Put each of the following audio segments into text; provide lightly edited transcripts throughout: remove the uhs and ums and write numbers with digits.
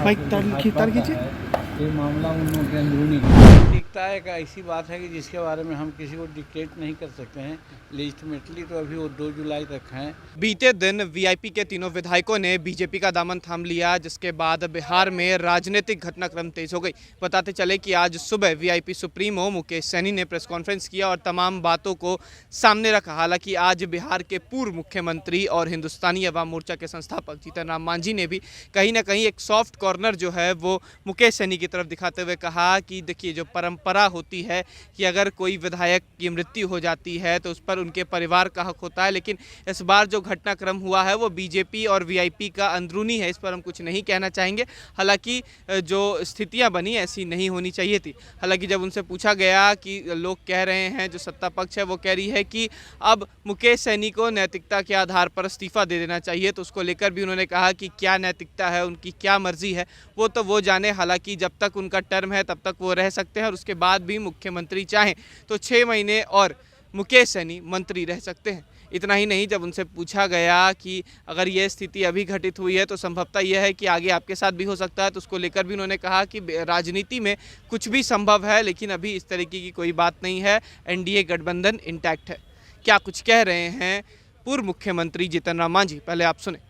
भाई तार खींचिए। ये मामला उन लोगों के अंदरूनी दिखता है कि ऐसी बात है कि जिसके बारे में हम किसी को डिक्टेट नहीं कर सकते हैं। लेजिटिमेटली तो अभी वो 2 जुलाई तक हैं। बीते दिन वीआईपी के तीनों विधायकों ने बीजेपी का दामन थाम लिया, जिसके बाद बिहार में राजनीतिक घटनाक्रम तेज हो गई। बताते चले कि आज सुबह वीआईपी सुप्रीमो मुकेश सैनी ने प्रेस कॉन्फ्रेंस किया और तमाम बातों को सामने रखा। हालांकि आज बिहार के पूर्व मुख्यमंत्री और हिंदुस्तानी अवाम मोर्चा के संस्थापक जीतन राम मांझी ने भी कहीं ना कहीं एक सॉफ्ट कॉर्नर जो है वो मुकेश सैनी की तरफ दिखाते हुए कहा कि देखिए, जो परंपरा होती है कि अगर कोई विधायक की मृत्यु हो जाती है तो उस पर उनके परिवार का हक होता है, लेकिन इस बार जो घटनाक्रम हुआ है वो बीजेपी और वीआईपी का अंदरूनी है। इस पर हम कुछ नहीं कहना चाहेंगे। हालांकि जो स्थितियां बनी ऐसी नहीं होनी चाहिए थी। हालांकि जब उनसे पूछा गया कि लोग कह रहे हैं, जो सत्ता पक्ष है वो कह रही है कि अब मुकेश सैनी को नैतिकता के आधार पर इस्तीफा दे देना चाहिए, तो उसको लेकर भी उन्होंने कहा कि क्या नैतिकता है, उनकी क्या मर्जी है, वो तो वो जाने। हालांकि जब तक उनका टर्म है तब तक वो रह सकते हैं और उसके बाद भी मुख्यमंत्री चाहें तो 6 महीने और मुकेश सैनी मंत्री रह सकते हैं। इतना ही नहीं, जब उनसे पूछा गया कि अगर ये स्थिति अभी घटित हुई है तो संभवतः यह है कि आगे आपके साथ भी हो सकता है, तो उसको लेकर भी उन्होंने कहा कि राजनीति में कुछ भी संभव है, लेकिन अभी इस तरीके की कोई बात नहीं है। एनडीए गठबंधन इंटैक्ट है। क्या कुछ कह रहे हैं पूर्व मुख्यमंत्री जीतन राम मांझी, पहले आप सुने।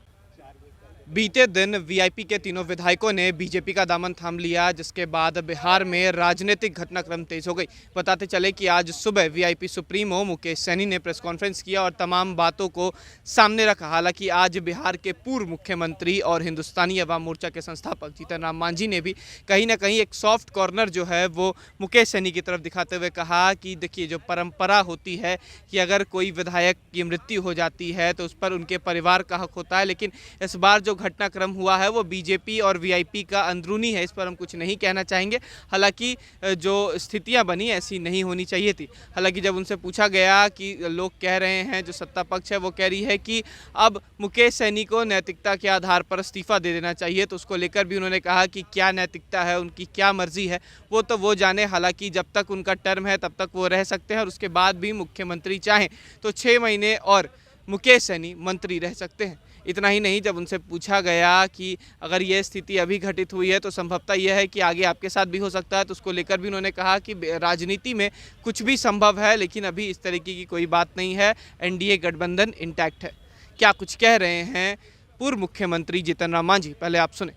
बीते दिन वीआईपी के तीनों विधायकों ने बीजेपी का दामन थाम लिया, जिसके बाद बिहार में राजनीतिक घटनाक्रम तेज हो गई। बताते चले कि आज सुबह वीआईपी सुप्रीमो मुकेश सैनी ने प्रेस कॉन्फ्रेंस किया और तमाम बातों को सामने रखा। हालांकि आज बिहार के पूर्व मुख्यमंत्री और हिंदुस्तानी अवाम मोर्चा के संस्थापक जीतन राम मांझी ने भी कहीं ना कहीं एक सॉफ्ट कॉर्नर जो है वो मुकेश सैनी की तरफ दिखाते हुए कहा कि देखिए, जो परंपरा होती है कि अगर कोई विधायक की मृत्यु हो जाती है तो उस पर उनके परिवार का हक होता है, लेकिन इस बार जो घटनाक्रम हुआ है वो बीजेपी और वीआईपी का अंदरूनी है। इस पर हम कुछ नहीं कहना चाहेंगे। हालांकि जो स्थितियां बनी ऐसी नहीं होनी चाहिए थी। हालांकि जब उनसे पूछा गया कि लोग कह रहे हैं, जो सत्ता पक्ष है वो कह रही है कि अब मुकेश सैनी को नैतिकता के आधार पर इस्तीफा दे देना चाहिए, तो उसको लेकर भी उन्होंने कहा कि क्या नैतिकता है, उनकी क्या मर्जी है, वो तो वो जाने। हालांकि जब तक उनका टर्म है तब तक वो रह सकते हैं और उसके बाद भी मुख्यमंत्री चाहें तो 6 महीने और मुकेश सैनी मंत्री रह सकते हैं। इतना ही नहीं, जब उनसे पूछा गया कि अगर ये स्थिति अभी घटित हुई है तो संभवतः यह है कि आगे आपके साथ भी हो सकता है, तो उसको लेकर भी उन्होंने कहा कि राजनीति में कुछ भी संभव है, लेकिन अभी इस तरीके की कोई बात नहीं है। एनडीए गठबंधन इंटैक्ट है। क्या कुछ कह रहे हैं पूर्व मुख्यमंत्री जीतन राम मांझी, पहले आप सुने।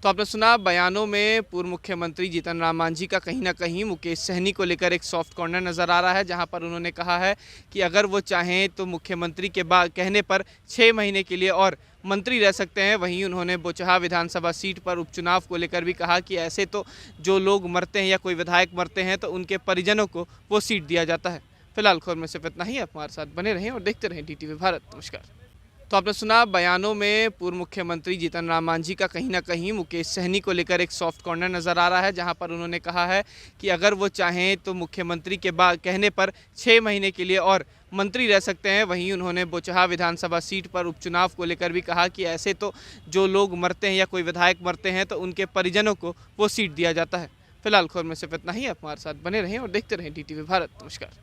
तो आपने सुना बयानों में पूर्व मुख्यमंत्री जीतन राम मांझी का कहीं ना कहीं मुकेश सहनी को लेकर एक सॉफ्ट कॉर्नर नज़र आ रहा है, जहां पर उन्होंने कहा है कि अगर वो चाहें तो मुख्यमंत्री के बाद कहने पर 6 महीने के लिए और मंत्री रह सकते हैं। वहीं उन्होंने बोचहा विधानसभा सीट पर उपचुनाव को लेकर भी कहा कि ऐसे तो जो लोग मरते हैं या कोई विधायक मरते हैं तो उनके परिजनों को वो सीट दिया जाता है। फिलहाल खबर में सिर्फ इतना ही। आप हमारे साथ बने रहें और देखते रहें DTV भारत। नमस्कार। तो आपने सुना बयानों में पूर्व मुख्यमंत्री जीतन राम मांझी का कहीं ना कहीं मुकेश सहनी को लेकर एक सॉफ्ट कॉर्नर नज़र आ रहा है, जहां पर उन्होंने कहा है कि अगर वो चाहें तो मुख्यमंत्री के बाद कहने पर 6 महीने के लिए और मंत्री रह सकते हैं। वहीं उन्होंने बोचहा विधानसभा सीट पर उपचुनाव को लेकर भी कहा कि ऐसे तो जो लोग मरते हैं या कोई विधायक मरते हैं तो उनके परिजनों को वो सीट दिया जाता है। फिलहाल खबर में सिर्फ इतना ही। आप हमारे साथ बने रहें और देखते रहें DTV भारत। नमस्कार।